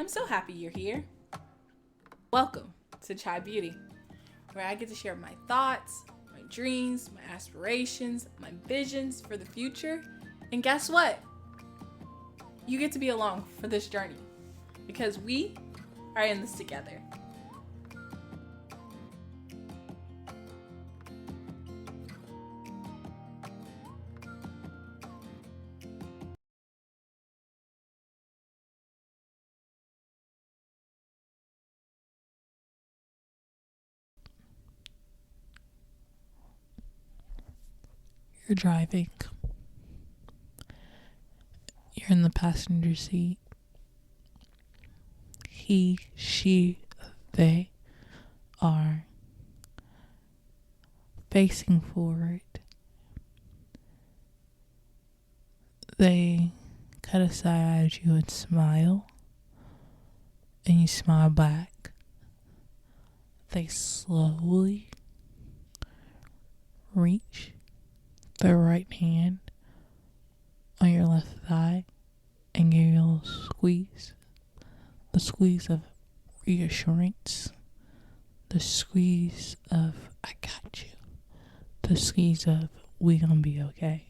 I'm so happy you're here. Welcome to Chai Beauty, where I get to share my thoughts, my dreams, my aspirations, my visions for the future. And guess what? You get to be along for this journey because we are in this together. You're driving. You're in the passenger seat. He, she, they are facing forward. They cut a side at you and smile. And you smile back. They slowly reach their right hand on your left thigh and give you a little squeeze. The squeeze of reassurance. The squeeze of I got you. The squeeze of we gonna be okay.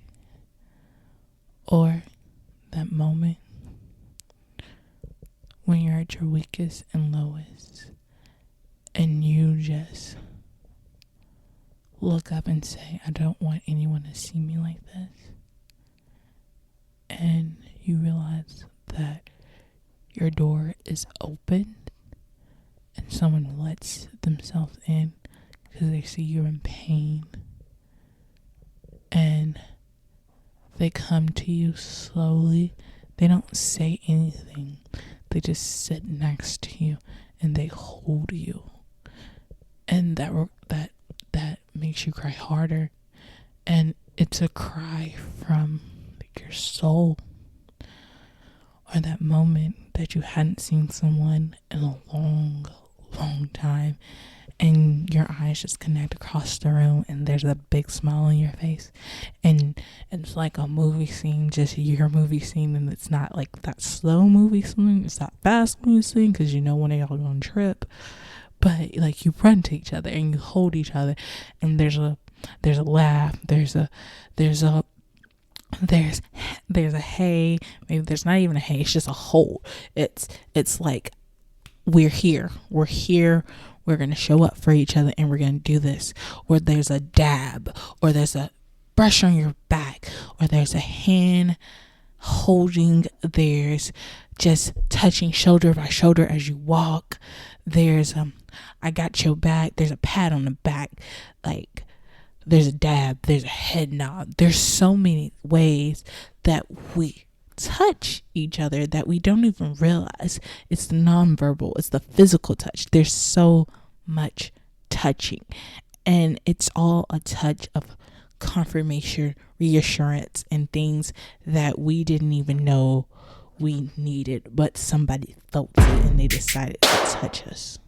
Or that moment when you're at your weakest and lowest and you just look up and say, I don't want anyone to see me like this. And you realize that your door is open and someone lets themselves in because they see you're in pain. And they come to you slowly. They don't say anything. They just sit next to you and they hold you. And that makes you cry harder, and it's a cry from your soul. Or that moment that you hadn't seen someone in a long time, and your eyes just connect across the room and there's a big smile on your face, and it's like a movie scene, just your movie scene, and it's not like that slow movie scene, it's that fast movie scene because you know when they all go on trip. But like you run to each other and you hold each other, and there's a laugh, there's a hey, maybe there's not even a hey, it's just a hold. It's like we're here, we're gonna show up for each other and we're gonna do this. Or there's a dab, or there's a brush on your back, or there's a hand holding, there's just touching shoulder by shoulder as you walk, there's I got your back, there's a pat on the back, like there's a dab, there's a head nod. There's so many ways that we touch each other that we don't even realize. It's the nonverbal, it's the physical touch. There's so much touching, and it's all a touch of confirmation, reassurance, and things that we didn't even know we needed, but somebody felt it and they decided to touch us.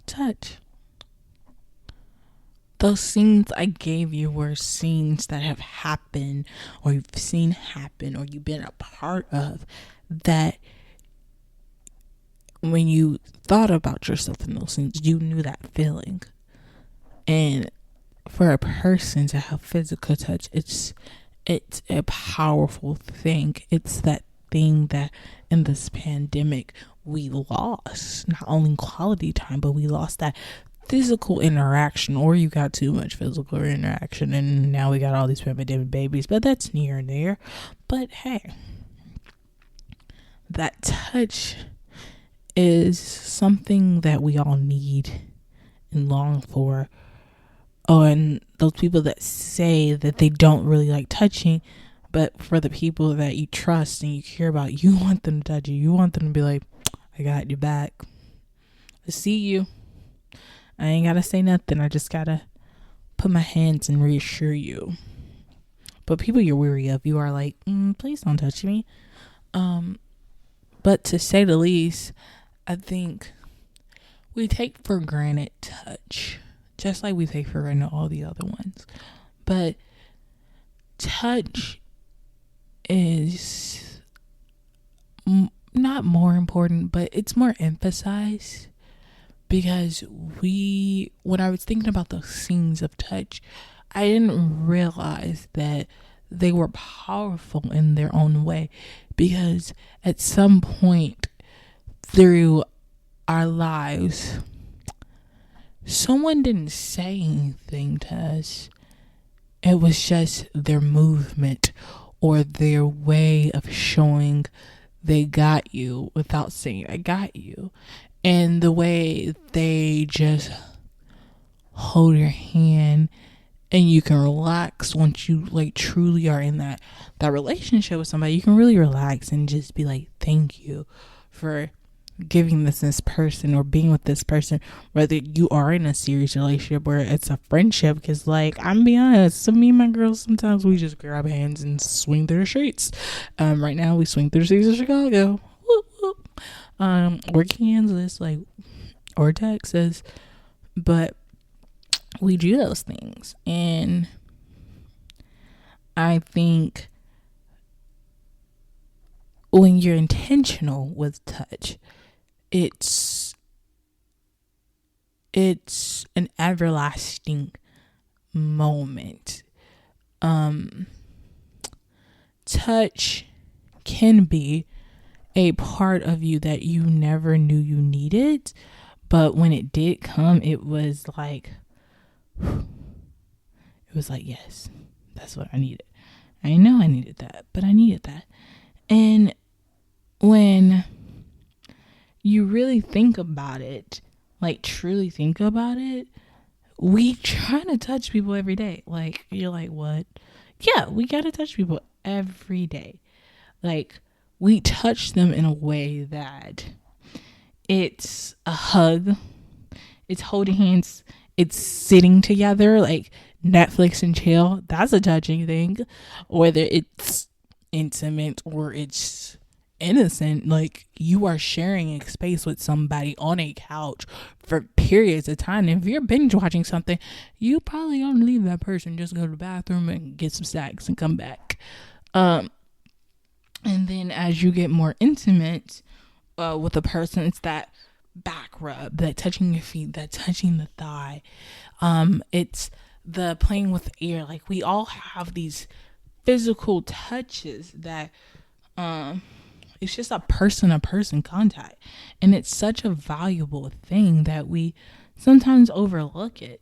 Touch. Those scenes I gave you were scenes that have happened, or you've seen happen, or you've been a part of, that when you thought about yourself in those scenes, you knew that feeling. And for a person to have physical touch, it's a powerful thing. It's that thing that in this pandemic we lost, not only quality time, but we lost that physical interaction, or you got too much physical interaction and now we got all these pandemic babies, but that's near and there. But hey, that touch is something that we all need and long for. Oh, and those people that say that they don't really like touching, but for the people that you trust and you care about, you want them to touch you. You want them to be like, I got your back. I see you. I ain't gotta say nothing. I just gotta put my hands and reassure you. But people you're weary of, you are like, please don't touch me. But to say the least, I think we take for granted touch, just like we take for granted all the other ones. But touch is not more important, but it's more emphasized because when I was thinking about those scenes of touch, I didn't realize that they were powerful in their own way, because at some point through our lives, someone didn't say anything to us. It was just their movement or their way of showing they got you without saying I got you. And the way they just hold your hand and you can relax once you like truly are in that relationship with somebody. You can really relax and just be like, thank you for giving this person or being with this person, whether you are in a serious relationship or it's a friendship. Because like, I'm being honest, so me and my girls, sometimes we just grab hands and swing through the streets. Right now we swing through the streets of Chicago. Whoop, whoop. Or Kansas, like, or Texas, but we do those things. And I think when you're intentional with touch, it's an everlasting moment. Touch can be a part of you that you never knew you needed, but when it did come, it was like, yes, that's what I needed. I know I needed that, but I needed that. And when you really think about it, like truly think about it, we try to touch people every day. Like, you're like, what? Yeah, we gotta touch people every day. Like, we touch them in a way that it's a hug, it's holding hands, it's sitting together, like Netflix and chill. That's a touching thing. Whether it's intimate or it's innocent, like you are sharing a space with somebody on a couch for periods of time. If you're binge watching something, you probably don't leave that person, just go to the bathroom and get some snacks and come back. And then as you get more intimate with a person, it's that back rub, that touching your feet, that touching the thigh. It's the playing with air. Like, we all have these physical touches that it's just a person contact, and it's such a valuable thing that we sometimes overlook it.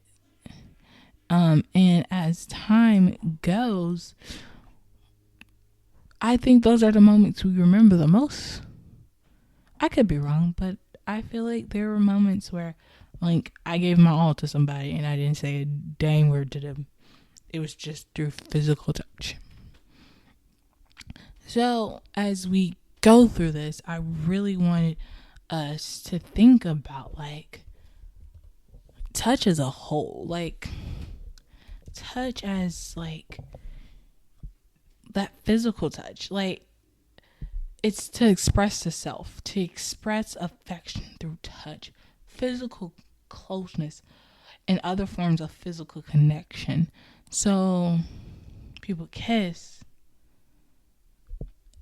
And as time goes, I think those are the moments we remember the most. I could be wrong, but I feel like there were moments where, like, I gave my all to somebody and I didn't say a dang word to them. It was just through physical touch. So as we go through this, I really wanted us to think about, like, touch as a whole. Like, touch as, like, that physical touch. Like, it's to express the self, to express affection through touch, physical closeness, and other forms of physical connection. So people kiss.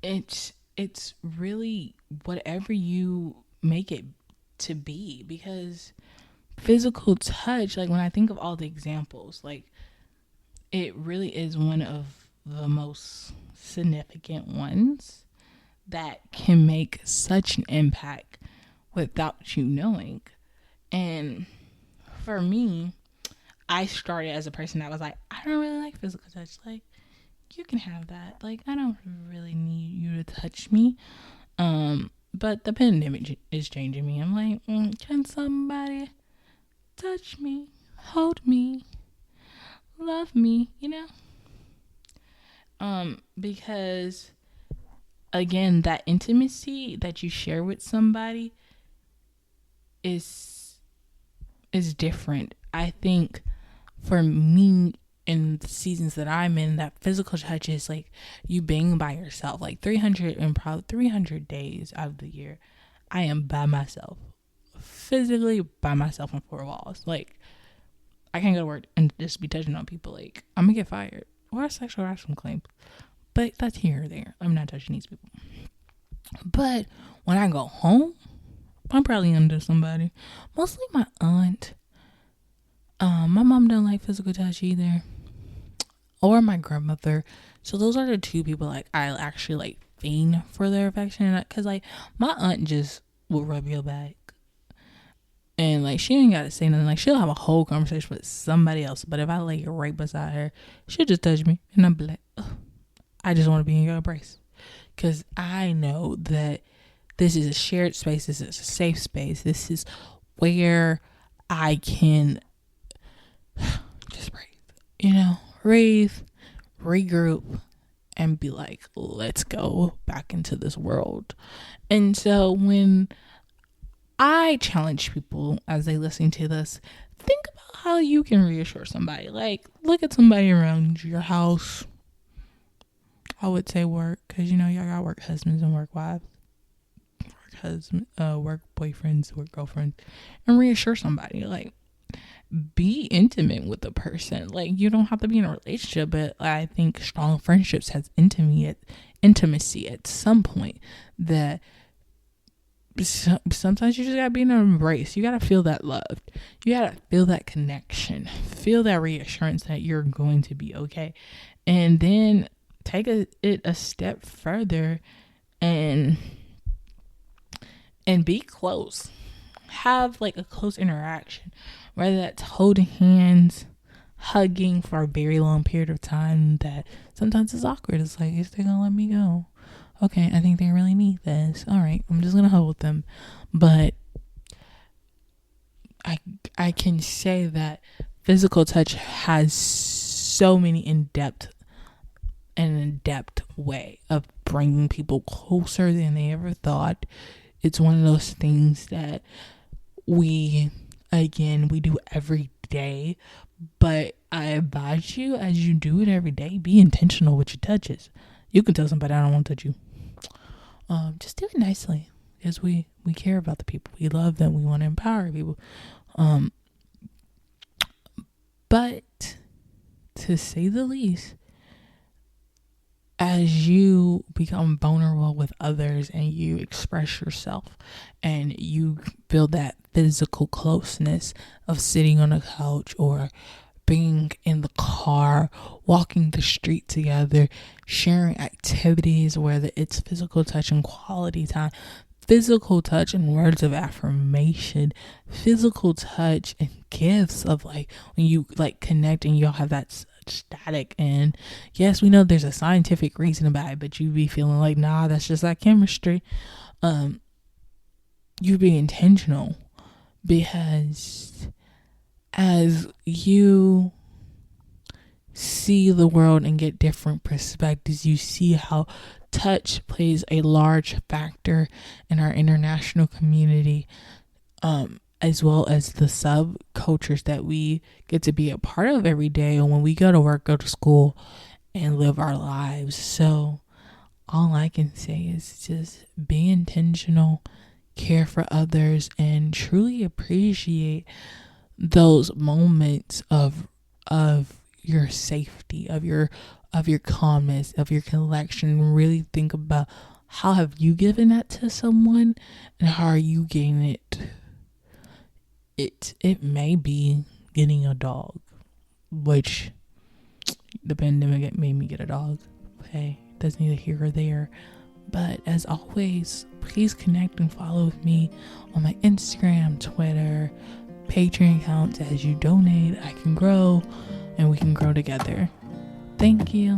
It's really whatever you make it to be, because physical touch, like when I think of all the examples, like it really is one of the most significant ones that can make such an impact without you knowing. And for me, I started as a person that was like, I don't really like physical touch. Like, you can have that. Like, I don't really need you to touch me. But the pandemic is changing me. I'm like, can somebody touch me, hold me, love me, you know? Because again, that intimacy that you share with somebody is different. I think for me, in the seasons that I'm in, that physical touch is like you being by yourself. Like 300 days out of the year, I am by myself, physically by myself in four walls. Like, I can't go to work and just be touching on people. Like, I'm gonna get fired or a sexual harassment claim, but that's here or there. I'm not touching these people. But when I go home, I'm probably under somebody, mostly my aunt. My mom don't like physical touch either, or my grandmother. So those are the two people like I actually like fiend for their affection, because like my aunt just will rub your back, and like she ain't gotta say nothing. Like, she'll have a whole conversation with somebody else, but if I lay right beside her, she'll just touch me, and I'm like, ugh, I just want to be in your embrace, because I know that this is a shared space. This is a safe space. This is where I can just breathe, regroup, and be like, let's go back into this world. And so when I challenge people as they listen to this, think about how you can reassure somebody. Like, look at somebody around your house. I would say work, because y'all got work husbands and work wives, work boyfriends, work girlfriends, and reassure somebody. Like, be intimate with the person. Like, you don't have to be in a relationship, but I think strong friendships has intimacy at some point, that sometimes you just gotta be in an embrace. You gotta feel that love. You gotta feel that connection. Feel that reassurance that you're going to be okay. And then take it a step further and be close. Have like a close interaction, whether that's holding hands, hugging for a very long period of time that sometimes is awkward. It's like, is they gonna let me go? Okay, I think they really need this. All right, I'm just gonna hold them. But I can say that physical touch has so many in-depth way of bringing people closer than they ever thought. It's one of those things that we do every day, but I advise you, as you do it every day, be intentional with your touches. You can tell somebody, I don't want to touch you. Just do it nicely, because we care about the people. We love them. We want to empower people. But to say the least, as you become vulnerable with others and you express yourself and you feel that physical closeness of sitting on a couch or being in the car, walking the street together, sharing activities, whether it's physical touch and quality time, physical touch and words of affirmation, physical touch and gifts of like when you like connect and y'all have that static. And yes, we know there's a scientific reason about it, but you be feeling like, nah, that's just like chemistry. You be intentional, because as you see the world and get different perspectives, you see how touch plays a large factor in our international community, as well as the subcultures that we get to be a part of every day, and when we go to work, go to school, and live our lives. So all I can say is just be intentional, care for others, and truly appreciate those moments of your safety, of your calmness, of your collection. Really think about, how have you given that to someone, and how are you getting it? It may be getting a dog, which the pandemic made me get a dog. Okay, that's neither here or there. But as always, please connect and follow with me on my Instagram, Twitter, Patreon accounts. As you donate, I can grow and we can grow together. Thank you.